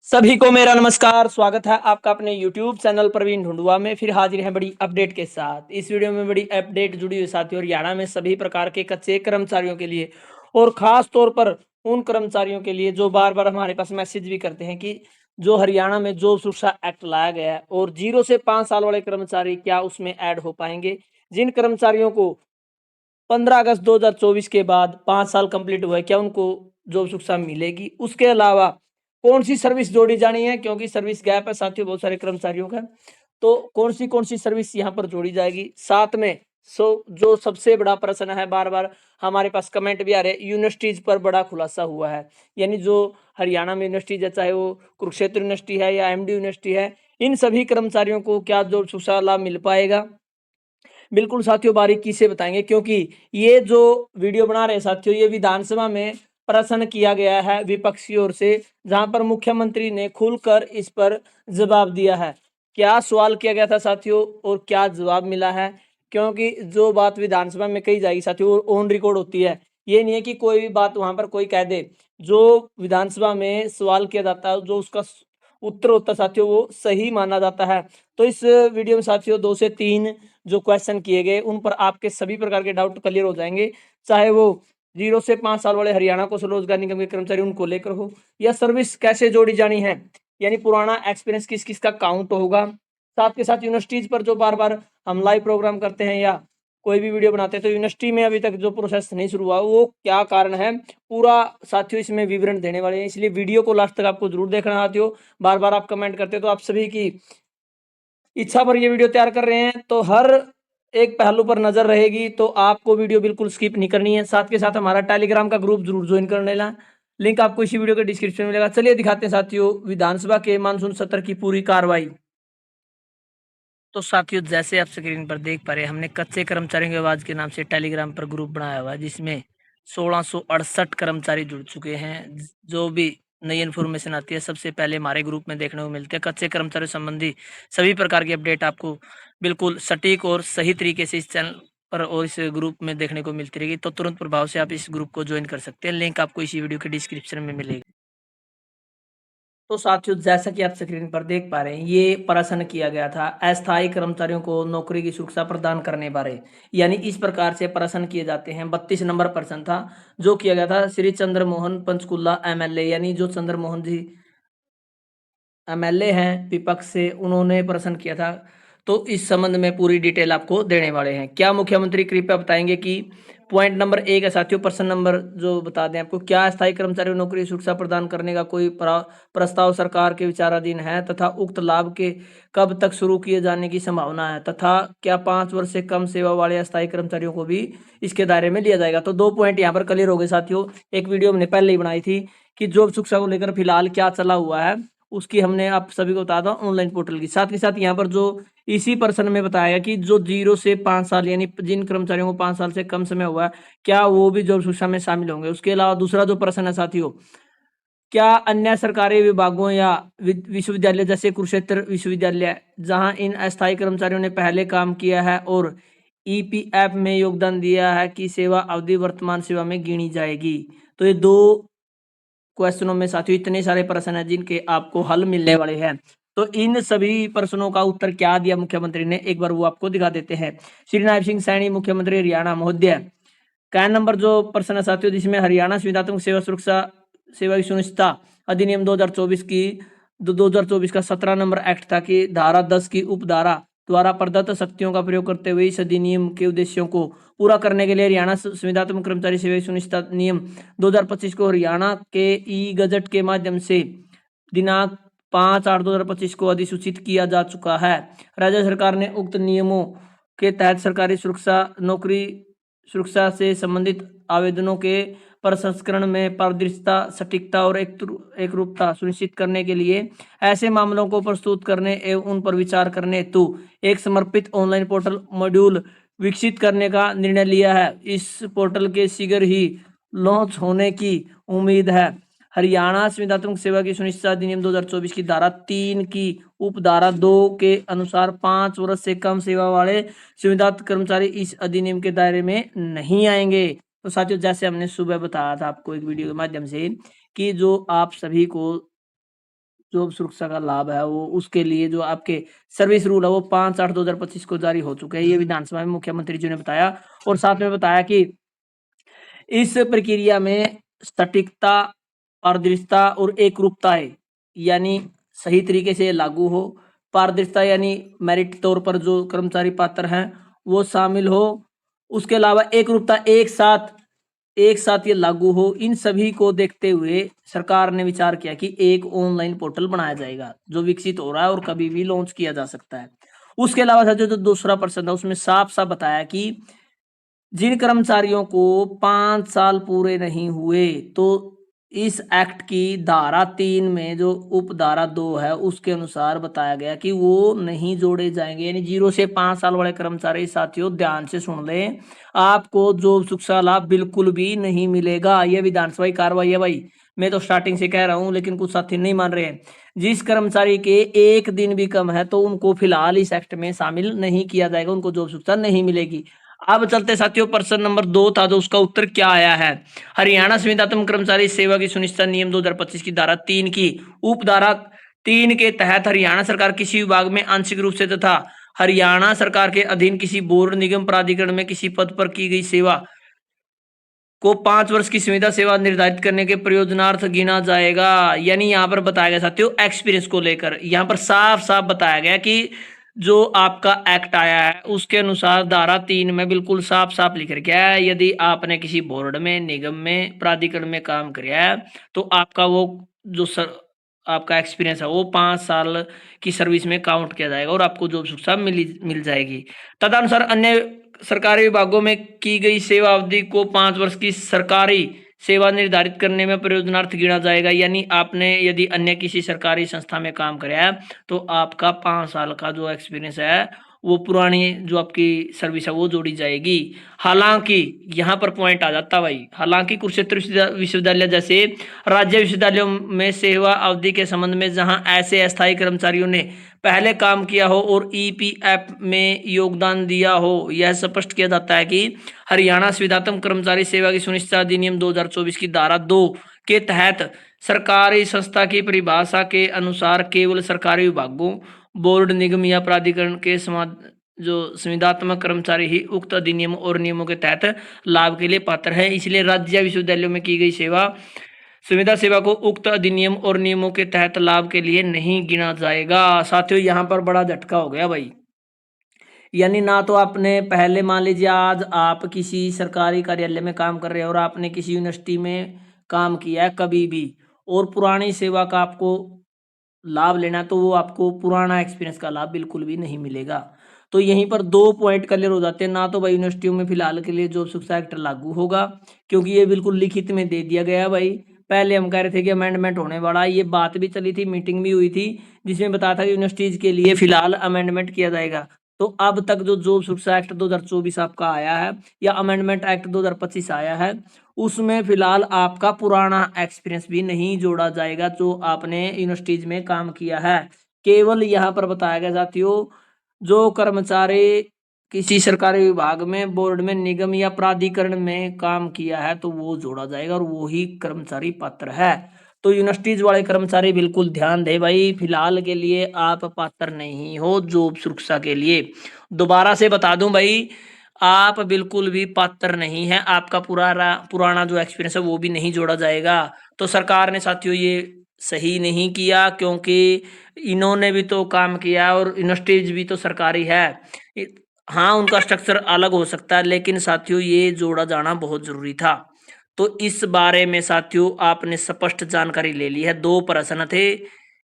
सभी को मेरा नमस्कार। स्वागत है आपका अपने YouTube चैनल प्रवीण ढूंढुआ में। फिर हाजिर है बड़ी अपडेट के साथ। इस वीडियो में बड़ी अपडेट जुड़ी हुई साथियों, हरियाणा में सभी प्रकार के कच्चे कर्मचारियों के लिए और खास तौर पर उन कर्मचारियों के लिए जो बार बार हमारे पास मैसेज भी करते हैं कि जो हरियाणा में जो सुरक्षा एक्ट लाया गया है और 0 से 5 साल वाले कर्मचारी क्या उसमें ऐड हो पाएंगे। जिन कर्मचारियों को 15 अगस्त 2024 के बाद 5 साल कंप्लीट हुए, क्या उनको जॉब सुरक्षा मिलेगी? उसके अलावा कौन सी सर्विस जोड़ी जानी है, क्योंकि सर्विस गैप है साथियों बहुत सारे कर्मचारियों का। तो कौन सी सर्विस यहाँ पर जोड़ी जाएगी? साथ में जो सबसे बड़ा प्रश्न है, बार-बार हमारे पास कमेंट भी आ रहे हैं, यूनिवर्सिटीज़ पर बड़ा खुलासा हुआ है। यानी जो हरियाणा में यूनिवर्सिटीज़ है, चाहे वो कुरुक्षेत्र यूनिवर्सिटी है या एमडी यूनिवर्सिटी है, इन सभी कर्मचारियोों को क्या जॉब सुरक्षा लाभ मिल पाएगा? बिल्कुल साथियों, बारीकी से बताएंगे, क्योंकि ये जो वीडियो बना रहे हैं साथियों, ये विधानसभा में प्रश्न किया गया है विपक्ष की ओर से, जहां पर मुख्यमंत्री ने खुलकर इस पर जवाब दिया है। क्या सवाल किया गया था साथियों और क्या जवाब मिला है? क्योंकि जो बात विधानसभा में कही जाएगी साथियों, ऑन रिकॉर्ड होती है। ये नहीं है कि कोई भी बात वहां पर कोई कह दे। जो विधानसभा में सवाल किया जाता है, जो उसका उत्तर होता है साथियों, वो सही माना जाता है। तो इस वीडियो में साथियों 2 से 3 जो क्वेश्चन किए गए, उन पर आपके सभी प्रकार के डाउट क्लियर हो जाएंगे। चाहे वो 0 से 5 साल वाले हरियाणा कौशल रोजगार निगम के कर्मचारी उनको लेकर हो, या सर्विस कैसे जोड़ी जानी है, यानी पुराना एक्सपीरियंस किस किस का काउंट होगा। साथ के साथ यूनिवर्सिटीज पर जो बार बार हम लाइव प्रोग्राम करते हैं या कोई भी वीडियो बनाते हैं, तो यूनिवर्सिटी में अभी तक जो प्रोसेस नहीं शुरू हुआ, वो क्या कारण है, पूरा साथियों इसमें विवरण देने वाले हैं। इसलिए वीडियो को लास्ट तक आपको जरूर देखना साथियों। बार बार आप कमेंट करते हो, तो आप सभी की इच्छा पर ये वीडियो तैयार कर रहे हैं, तो हर एक पहलू पर नजर रहेगी, तो आपको वीडियो बिल्कुल स्किप नहीं करनी है। साथ के साथ हमारा टेलीग्राम का ग्रुप जरूर ज्वाइन कर लेना, लिंक आपको इसी वीडियो के डिस्क्रिप्शन में मिलेगा। चलिए दिखाते हैं साथियों विधानसभा के मानसून सत्र की पूरी कार्रवाई। तो साथियों, जैसे आप स्क्रीन पर देख पा रहे हैं, हमने कच्चे कर्मचारियों की आवाज के नाम से टेलीग्राम पर ग्रुप बनाया हुआ है, जिसमें 1668 कर्मचारी जुड़ चुके हैं। जो भी नई इन्फॉर्मेशन आती है, सबसे पहले हमारे ग्रुप में देखने को मिलते हैं। कच्चे कर्मचारी संबंधी सभी प्रकार की अपडेट आपको बिल्कुल सटीक और सही तरीके से इस चैनल पर और इस ग्रुप में देखने को मिलती रहेगी। तो तुरंत प्रभाव से आप इस ग्रुप को ज्वाइन कर सकते हैं। लिंक आपको इसी वीडियो के डिस्क्रिप्शन में मिलेगी। तो साथियों, जैसा कि आप स्क्रीन पर देख पा रहे हैं, ये प्रश्न किया गया था अस्थायी कर्मचारियों को नौकरी की सुरक्षा प्रदान करने बारे। यानी इस प्रकार से प्रश्न किए जाते हैं। 32 नंबर प्रश्न था जो किया गया था श्री चंद्रमोहन पंचकुला एमएलए, यानी जो चंद्रमोहन जी एमएलए हैं विपक्ष से, उन्होंने प्रश्न किया था। तो इस संबंध में पूरी डिटेल आपको देने वाले हैं। क्या मुख्यमंत्री कृपया बताएंगे कि पॉइंट नंबर 1 है साथियों, प्रश्न नंबर जो बता दें आपको, क्या अस्थायी कर्मचारियों को नौकरी सुरक्षा प्रदान करने का कोई प्रस्ताव सरकार के विचाराधीन है, तथा उक्त लाभ के कब तक शुरू किए जाने की संभावना है, तथा क्या 5 वर्ष से कम सेवा वाले अस्थायी कर्मचारियों को भी इसके दायरे में लिया जाएगा। तो 2 पॉइंट यहाँ पर क्लियर हो गए साथियों। एक वीडियो हमने पहले ही बनाई थी कि जॉब सुरक्षा को लेकर फिलहाल क्या चला हुआ है, उसकी हमने आप सभी को बता दो ऑनलाइन पोर्टल की। साथ के साथ यहाँ पर जो इसी प्रश्न में बताया कि जो 0 से 5 साल, यानी जिन कर्मचारियों को 5 साल से कम समय हुआ है, क्या वो भी जॉब सुरक्षा में शामिल होंगे। उसके अलावा दूसरा जो प्रश्न है साथियों, क्या अन्य सरकारी विभागों या विश्वविद्यालय जैसे कुरुक्षेत्र विश्वविद्यालय, जहां इन अस्थायी कर्मचारियों ने पहले काम किया है और ईपीएफ में योगदान दिया है, की सेवा अवधि वर्तमान सेवा में गिनी जाएगी। तो ये 2 क्वेश्चनों में साथियों इतने सारे प्रश्न हैं जिनके आपको हल मिलने वाले हैं। तो इन सभी प्रश्नों का उत्तर क्या दिया मुख्यमंत्री ने, एक बार वो आपको दिखा देते हैं। श्री नायब सिंह सैनी मुख्यमंत्री हरियाणा महोदय, क नंबर जो प्रश्न है साथियों, जिसमें हरियाणा संविदात्मक सेवा सुरक्षा सेवा की सुनिश्चितता अधिनियम 2024 की 2024 का 17 नंबर एक्ट था कि धारा 10 की उपधारा द्वारा प्रदत्त शक्तियों का प्रयोग करते हुए इस अधिनियम के उद्देश्यों को पूरा करने के लिए हरियाणा संविदात्मक कर्मचारी सेवा सुनिश्चितता नियम 2025 को हरियाणा के ई गजट के माध्यम से दिनांक 5/8/2025 को अधिसूचित किया जा चुका है। राज्य सरकार ने उक्त नियमों के तहत सरकारी सुरक्षा नौकरी सुरक्षा से संबंधित आवेदनों के प्रसंस्करण में पारदर्शिता, सटीकता और एकरूपता सुनिश्चित करने के लिए ऐसे मामलों को प्रस्तुत करने एवं उन पर विचार करने हेतु एक समर्पित ऑनलाइन पोर्टल मॉड्यूल विकसित करने का निर्णय लिया है। इस पोर्टल के शीघ्र ही लॉन्च होने की उम्मीद है। हरियाणा संविदात्मक सेवा की सुनिश्चितता अधिनियम 2024 की धारा 3 की उपधारा 2 के अनुसार 5 वर्ष से कम सेवा वाले संविदात्मक कर्मचारी इस अधिनियम के दायरे में नहीं आएंगे। तो साथियों, जैसे हमने सुबह बताया था आपको एक वीडियो के माध्यम से कि जो आप सभी को जॉब सुरक्षा का लाभ है वो उसके लिए जो आपके सर्विस रूल है वो 5/8/2025 को जारी हो चुके हैं। ये विधानसभा में मुख्यमंत्री जी ने बताया और साथ में बताया कि इस प्रक्रिया में सटीकता, पारदर्शिता और एकरूपता है, यानी सही तरीके से लागू हो। पारदर्शिता यानी मेरिट तौर पर जो कर्मचारी पात्र हैं वो शामिल हो। उसके अलावा एकरूपता एक साथ ये लागू हो। इन सभी को देखते हुए सरकार ने विचार किया कि एक ऑनलाइन पोर्टल बनाया जाएगा जो विकसित हो रहा है और कभी भी लॉन्च किया जा सकता है। उसके अलावा साथियों जो दूसरा प्रश्न था उसमें साफ साफ बताया कि जिन कर्मचारियों को 5 साल पूरे नहीं हुए तो इस एक्ट की धारा 3 में जो उपधारा 2 है उसके अनुसार बताया गया कि वो नहीं जोड़े जाएंगे। यानी 0 से 5 साल वाले कर्मचारी साथियों ध्यान से सुन लें, आपको जॉब सुरक्षा लाभ बिल्कुल भी नहीं मिलेगा। ये विधानसभा की कार्रवाई है भाई। मैं तो स्टार्टिंग से कह रहा हूं लेकिन कुछ साथी नहीं मान रहे हैं। जिस कर्मचारी के एक दिन भी कम है तो उनको फिलहाल इस एक्ट में शामिल नहीं किया जाएगा, उनको जॉब सुरक्षा नहीं मिलेगी। अब चलते साथियों प्रश्न नंबर 2 था जो उसका उत्तर क्या आया है। हरियाणा संविदात्मक कर्मचारी सेवा की सुनिश्चितता नियम 2025 की धारा 3 की उपधारा 3 के तहत हरियाणा सरकार किसी विभाग में आंशिक रूप से तथा हरियाणा सरकार के अधीन किसी बोर्ड निगम प्राधिकरण में किसी पद पर की गई सेवा को 5 वर्ष की संविदा सेवा निर्धारित करने के प्रयोजनार्थ गिना जाएगा। यानी यहाँ पर बताया गया साथियों एक्सपीरियंस को लेकर, यहाँ पर साफ साफ बताया गया कि जो आपका एक्ट आया है उसके अनुसार धारा 3 में बिल्कुल साफ साफ लिख रखा है, यदि आपने किसी बोर्ड में निगम में प्राधिकरण में काम किया है तो आपका वो जो आपका एक्सपीरियंस है वो 5 साल की सर्विस में काउंट किया जाएगा और आपको जॉब सुरक्षा मिल जाएगी। तदनुसार अन्य सरकारी विभागों में की गई सेवा अवधि को 5 वर्ष की सरकारी सेवा निर्धारित करने में प्रयोजनार्थ गिना जाएगा। यानी आपने यदि अन्य किसी सरकारी संस्था में काम कराया है तो आपका 5 साल का जो एक्सपीरियंस है वो पुरानी जो आपकी सर्विस है वो जोड़ी जाएगी। हालांकि यहाँ पर पॉइंट आ जाता भाई, हालांकि कुरुक्षेत्र विश्वविद्यालय जैसे राज्य विश्वविद्यालयों में सेवा अवधि के संबंध में जहां ऐसे अस्थायी कर्मचारियों ने पहले काम किया हो और ईपीएफ में योगदान दिया हो, यह स्पष्ट किया जाता है कि हरियाणा संविदात्मक कर्मचारी सेवा की सुनिश्चितता अधिनियम 2024 की धारा 2 के तहत सरकारी संस्था की परिभाषा के अनुसार केवल सरकारी विभागों, बोर्ड, निगम या प्राधिकरण के जो संविदात्मक कर्मचारी ही उक्त अधिनियम और नियमों के तहत लाभ के लिए पात्र है। इसलिए राज्य विश्वविद्यालयों में की गई संविदा सेवा को उक्त अधिनियम और नियमों के तहत लाभ के लिए नहीं गिना जाएगा। साथियों यहाँ पर बड़ा झटका हो गया भाई। यानी ना तो आपने पहले मान लीजिए आज आप किसी सरकारी कार्यालय में काम कर रहे हैं और आपने किसी यूनिवर्सिटी में काम किया है कभी भी और पुरानी सेवा का आपको लाभ लेना तो वो आपको पुराना एक्सपीरियंस का लाभ बिल्कुल भी नहीं मिलेगा। तो यहीं पर 2 पॉइंट क्लियर हो जाते हैं। ना तो भाई यूनिवर्सिटियों में फिलहाल के लिए जॉब सुरक्षा एक्ट लागू होगा क्योंकि ये बिल्कुल लिखित में दे दिया गया है भाई। पहले हम कह रहे थे कि अमेंडमेंट होने वाला है, ये बात भी चली थी, मीटिंग भी हुई थी जिसमें बताया था कि यूनिवर्सिटीज के लिए फिलहाल अमेंडमेंट किया जाएगा। तो अब तक जो जॉब सुरक्षा एक्ट 2024 आपका आया है या अमेंडमेंट एक्ट 2025 आया है उसमें फिलहाल आपका पुराना एक्सपीरियंस भी नहीं जोड़ा जाएगा जो आपने यूनिवर्सिटीज में काम किया है। केवल यहाँ पर बताया गया साथियों जो कर्मचारी किसी सरकारी विभाग में, बोर्ड में, निगम या प्राधिकरण में काम किया है तो वो जोड़ा जाएगा और वो ही कर्मचारी पात्र है। तो यूनिवर्सिटीज वाले कर्मचारी बिल्कुल ध्यान दे भाई, फिलहाल के लिए आप पात्र नहीं हो जॉब सुरक्षा के लिए। दोबारा से बता दूं भाई, आप बिल्कुल भी पात्र नहीं है, आपका पुराना जो एक्सपीरियंस है वो भी नहीं जोड़ा जाएगा। तो सरकार ने साथियों ये सही नहीं किया क्योंकि इन्होंने भी तो काम किया और यूनिवर्सिटीज भी तो सरकारी है। हाँ उनका स्ट्रक्चर अलग हो सकता है लेकिन साथियों ये जोड़ा जाना बहुत जरूरी था। तो इस बारे में साथियों आपने स्पष्ट जानकारी ले ली है। 2 प्रश्न थे,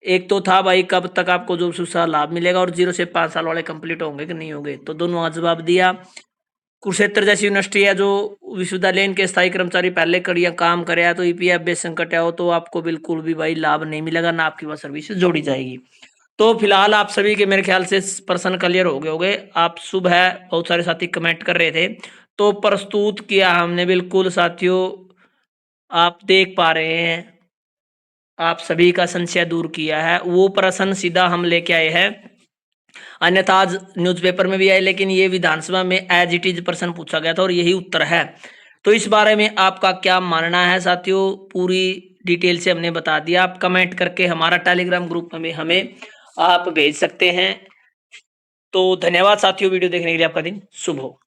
एक तो था भाई कब तक आपको जॉब सुरक्षा लाभ मिलेगा और 0 से 5 साल वाले कंप्लीट होंगे कि नहीं होंगे, तो दोनों का जवाब दिया। कुरुक्षेत्र जैसी यूनिवर्सिटी है जो विश्वविद्यालय इनके स्थायी कर्मचारी पहले करिया काम करे तो ईपीएफ बेस संकट है तो आपको बिल्कुल भी भाई लाभ नहीं मिलेगा, ना आपकी वह सर्विस जोड़ी जाएगी। तो फिलहाल आप सभी के मेरे ख्याल से प्रश्न क्लियर हो गए होंगे। आप सुबह बहुत सारे साथी कमेंट कर रहे थे तो प्रस्तुत किया हमने बिल्कुल साथियों, आप देख पा रहे हैं, आप सभी का संशय दूर किया है। वो प्रश्न सीधा हम लेके आए हैं, अन्यथा आज न्यूज़पेपर में भी आए लेकिन ये विधानसभा में एज इट इज प्रश्न पूछा गया था और यही उत्तर है। तो इस बारे में आपका क्या मानना है साथियों, पूरी डिटेल से हमने बता दिया। आप कमेंट करके हमारा टेलीग्राम ग्रुप हमें हमें आप भेज सकते हैं। तो धन्यवाद साथियों, वीडियो देखने के लिए। आपका दिन शुभ हो।